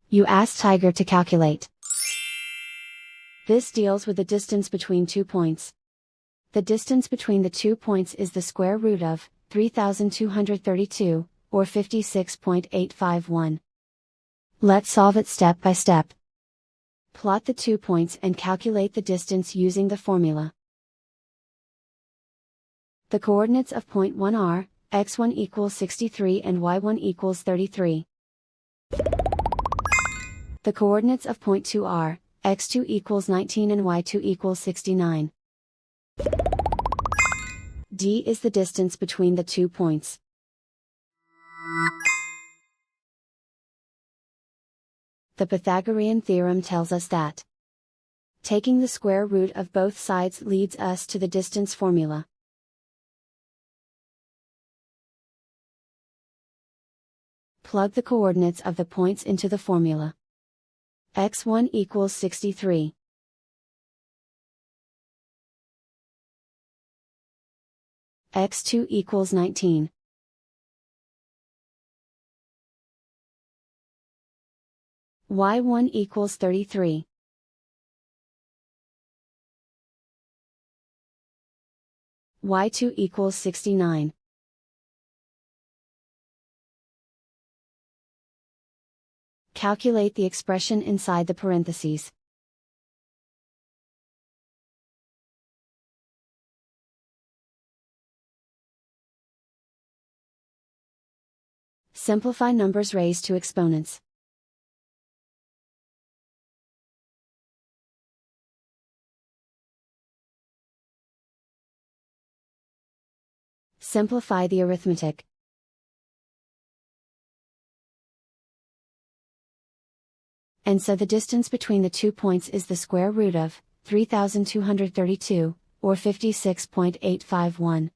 You ask Tiger to calculate. This deals with the distance between 2 points. The distance between the 2 points is the square root of 3,232, or 56.851. Let's solve it step by step. Plot the 2 points and calculate the distance using the formula. The coordinates of point 1 are, x1 equals 63 and y1 equals 33. The coordinates of point 2 are, x2 equals 19 and y2 equals 69. D is the distance between the 2 points. The Pythagorean theorem tells us that taking the square root of both sides leads us to the distance formula. Plug the coordinates of the points into the formula. x1 equals 63. x2 equals 19. y1 equals 33. y2 equals 69. Calculate the expression inside the parentheses. Simplify numbers raised to exponents. Simplify the arithmetic. And so the distance between the 2 points is the square root of 3,232, or 56.851.